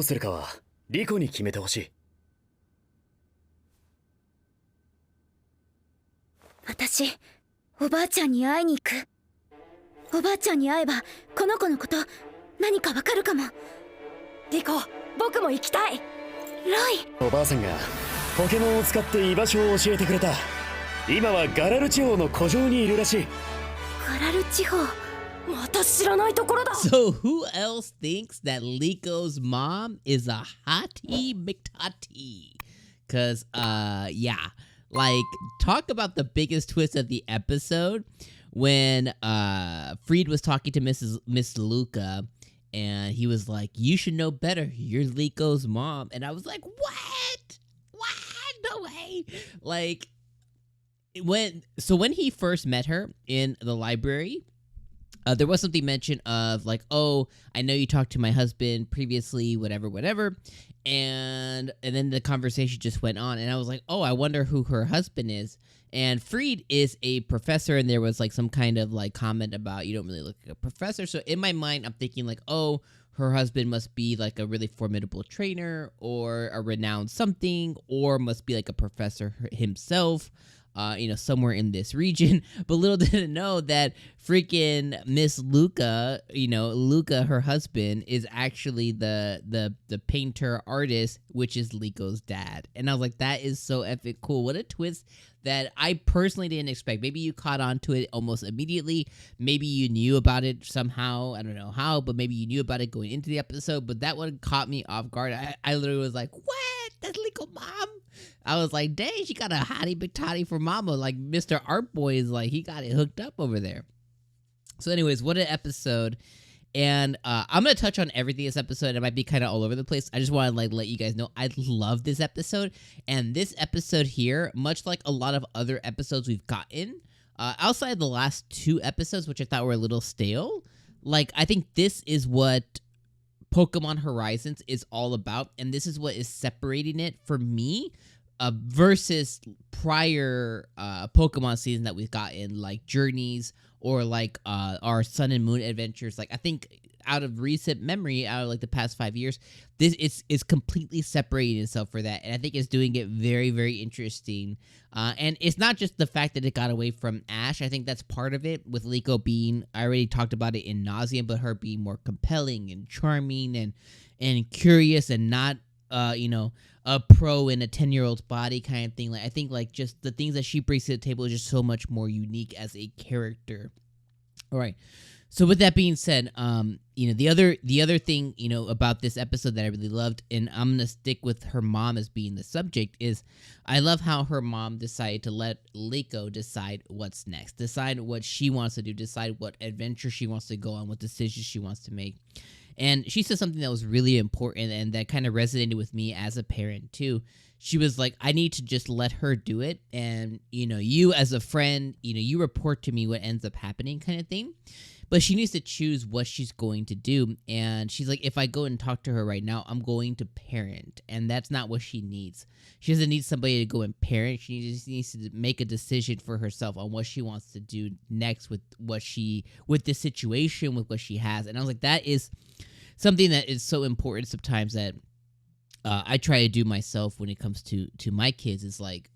うするかはリコに決めてほしい。私、おばあちゃんに会いに行く。おばあちゃんに会えばこの子のこと何かわかるかも。リコ、僕も行きたい。ロイ。おばあさんがポケモンを使って居場所を教えてくれた。今はガラル地方の古城にいるらしい。ガラル地方、また知らないところだ。 So who else thinks that Liko's mom is a hottie McTottie? Cause yeah, like talk about the biggest twist of the episode when Freed was talking to Miss Luca and he was like, "You should know better. You're Liko's mom." And I was like, "What? What? No way!" Like when he first met her in the library, there was something mentioned of like, "Oh, I know you talked to my husband previously, whatever," and then the conversation just went on, and I was like, "Oh, I wonder who her husband is." And Freed is a professor, and there was like some kind of like comment about you don't really look like a professor. So in my mind, I'm thinking like, "Oh, her husband must be like a really formidable trainer or a renowned something, or must be like a professor himself." Somewhere in this region. But little did I know that freaking Miss Luca, Luca, her husband, is actually the painter artist, which is Liko's dad. And I was like, that is so epic cool. What a twist that I personally didn't expect. Maybe you caught on to it almost immediately. Maybe you knew about it somehow. I don't know how, but maybe you knew about it going into the episode. But that one caught me off guard. I literally was like, what? That's Liko mom? I was like, dang, she got a hottie big toddy for mama. Like Mr. Art Boy is like, he got it hooked up over there. So anyways, what an episode. And I'm going to touch on everything this episode. It might be kind of all over the place. I just want to like let you guys know I love this episode. And this episode here, much like a lot of other episodes we've gotten, outside the last 2 episodes, which I thought were a little stale, like I think this is what Pokemon Horizons is all about. And this is what is separating it for me versus prior Pokemon season that we've gotten, like Journeys or like our Sun and Moon adventures. Like I think out of recent memory, out of like the past 5 years, this is completely separating itself for that, and I think it's doing it very, very interesting. And it's not just the fact that it got away from Ash. I think that's part of it, with Liko being, I already talked about it in nauseam, but her being more compelling and charming and curious and not a pro in a 10-year-old's body kind of thing. Like I think like just the things that she brings to the table is just so much more unique as a character. All right. So with that being said, the other thing, about this episode that I really loved, and I'm gonna stick with her mom as being the subject, is I love how her mom decided to let Liko decide what's next, decide what she wants to do, decide what adventure she wants to go on, what decisions she wants to make. And she said something that was really important and that kind of resonated with me as a parent too. She was like, I need to just let her do it. And, you as a friend, you report to me what ends up happening kind of thing. But she needs to choose what she's going to do. And she's like, if I go and talk to her right now, I'm going to parent. And that's not what she needs. She doesn't need somebody to go and parent. She just needs to make a decision for herself on what she wants to do next with this situation, with what she has. And I was like, that is something that is so important sometimes that I try to do myself when it comes to my kids. Is like,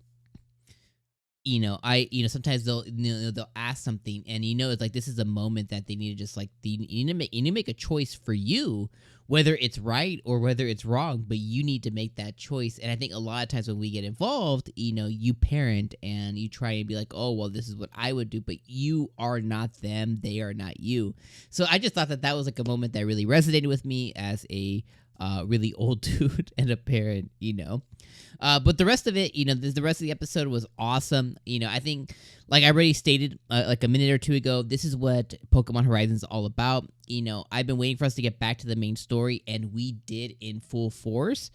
sometimes they'll ask something, and it's like this is a moment that they need to just like you need to make a choice for you, whether it's right or whether it's wrong, but you need to make that choice. And I think a lot of times when we get involved, you parent and you try and be like, oh well, this is what I would do, but you are not them, they are not you. So I just thought that was like a moment that really resonated with me as a really old dude and a parent, but the rest of it, the rest of the episode was awesome. I think, like I already stated like a minute or two ago, this is what Pokemon Horizons is all about. I've been waiting for us to get back to the main story, and we did in full force.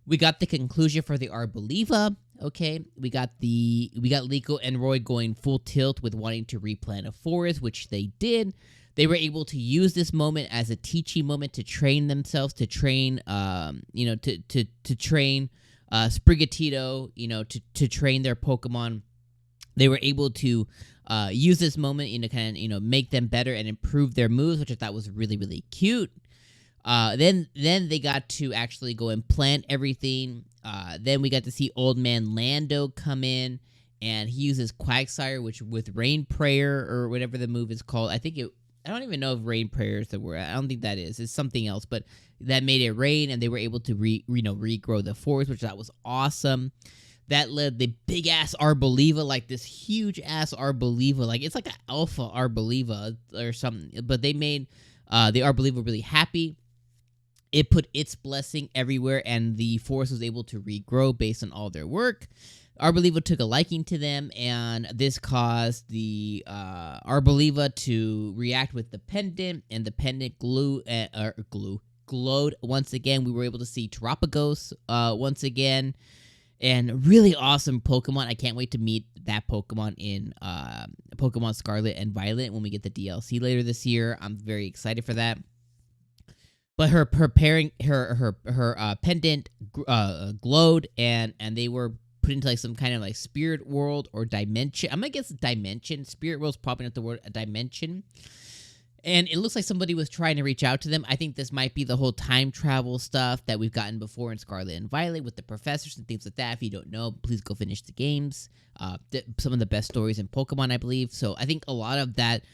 We got the conclusion for the Arboliva. Okay, we got Liko and Roy going full tilt with wanting to replant a forest, which they did. They were able to use this moment as a teaching moment to train themselves, to train, to train Sprigatito, to train their Pokemon. They were able to use this moment, kind of, make them better and improve their moves, which I thought was really, really cute. Then they got to actually go and plant everything. Then we got to see Old Man Lando come in, and he uses Quagsire, which with Rain Prayer or whatever the move is called. I don't even know if Rain Prayer is the word. I don't think that is. It's something else, but that made it rain, and they were able to regrow the forest, which that was awesome. That led the big ass Arboliva, like this huge ass Arboliva, like it's like an alpha Arboliva or something. But they made the Arboliva really happy. It put its blessing everywhere, and the forest was able to regrow based on all their work. Arboliva took a liking to them, and this caused the Arboliva to react with the pendant, and the pendant glowed once again. We were able to see Terapagos once again, and really awesome Pokemon. I can't wait to meet that Pokemon in Pokemon Scarlet and Violet when we get the DLC later this year. I'm very excited for that. But her pendant glowed, and they were put into like some kind of like spirit world or dimension. I'm gonna guess dimension. Spirit world's probably not the word, a dimension. And it looks like somebody was trying to reach out to them. I think this might be the whole time travel stuff that we've gotten before in Scarlet and Violet with the professors and things like that. If you don't know, please go finish the games. Some of the best stories in Pokemon, I believe. So I think a lot of that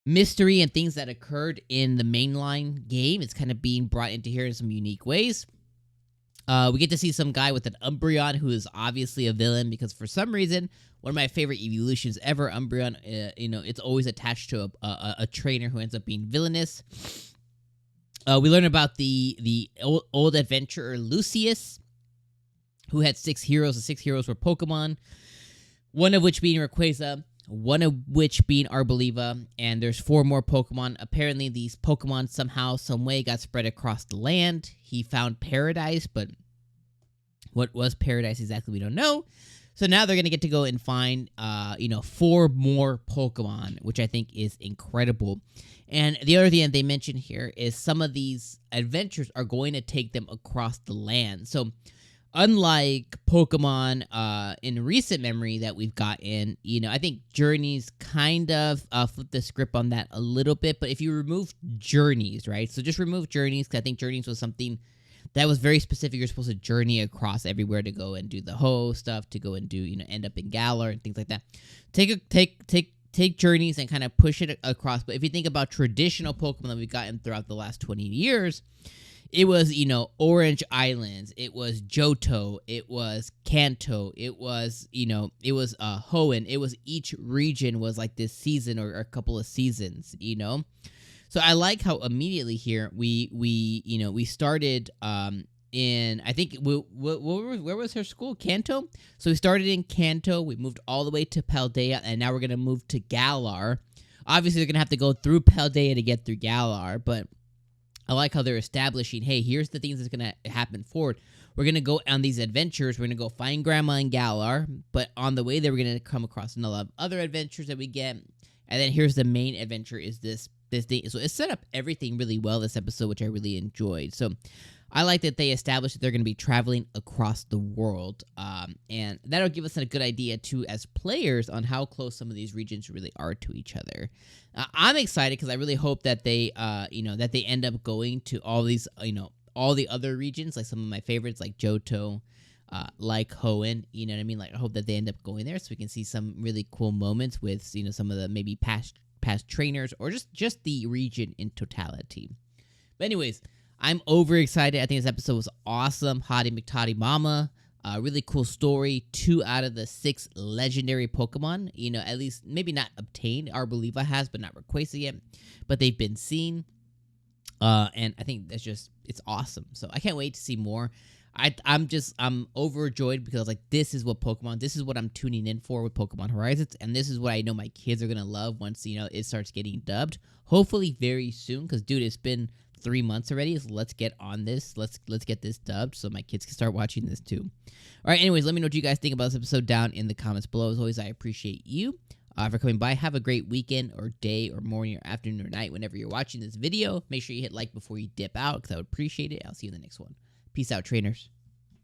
mystery and things that occurred in the mainline game is kind of being brought into here in some unique ways. We get to see some guy with an Umbreon who is obviously a villain because for some reason, one of my favorite evolutions ever, Umbreon, it's always attached to a trainer who ends up being villainous. We learn about the old adventurer Lucius, who had 6 heroes. The 6 heroes were Pokemon, one of which being Rayquaza, one of which being Arboliva, and there's 4 more Pokemon. Apparently, these Pokemon somehow, some way got spread across the land. He found Paradise, but what was Paradise exactly, we don't know. So now they're going to get to go and find, 4 more Pokemon, which I think is incredible. And the other thing that they mentioned here is some of these adventures are going to take them across the land. So unlike Pokemon in recent memory that we've gotten, I think Journeys kind of flipped the script on that a little bit. But if you remove Journeys, right? So just remove Journeys, because I think Journeys was something that was very specific. You're supposed to journey across everywhere to go and do the Ho stuff, to go and do, end up in Galar and things like that. Take Journeys and kind of push it across. But if you think about traditional Pokemon that we've gotten throughout the last 20 years, it was, Orange Islands, it was Johto, it was Kanto, it was Hoenn. It was each region was like this season or a couple of seasons, So I like how immediately here we started in, I think, where was her school? Kanto? So we started in Kanto, we moved all the way to Paldea, and now we're going to move to Galar. Obviously, they're going to have to go through Paldea to get through Galar, but I like how they're establishing, hey, here's the things that's going to happen forward. We're going to go on these adventures. We're going to go find Grandma in Galar, but on the way there, we're going to come across a lot of other adventures that we get. And then here's the main adventure is this thing. So it set up everything really well this episode, which I really enjoyed. So I like that they established that they're going to be traveling across the world. And that'll give us a good idea, too, as players on how close some of these regions really are to each other. I'm excited because I really hope that they, that they end up going to all these, all the other regions, like some of my favorites, like Johto, like Hoenn, you know what I mean? Like, I hope that they end up going there so we can see some really cool moments with, some of the maybe past trainers or just the region in totality. But anyways, I'm overexcited. I think this episode was awesome. 𝐜𝐴Ti Momma. Really cool story. 2 out of the 6 legendary Pokemon. At least maybe not obtained. Arboliva has, but not Rayquaza yet. But they've been seen. And I think it's awesome. So I can't wait to see more. I'm overjoyed because this is what Pokemon, this is what I'm tuning in for with Pokemon Horizons, and this is what I know my kids are gonna love once it starts getting dubbed. Hopefully very soon, because dude, it's been 3 months already. So let's get on this. Let's get this dubbed so my kids can start watching this too. All right. Anyways, let me know what you guys think about this episode down in the comments below. As always, I appreciate you for coming by. Have a great weekend or day or morning or afternoon or night whenever you're watching this video. Make sure you hit like before you dip out because I would appreciate it. I'll see you in the next one. Peace out, trainers.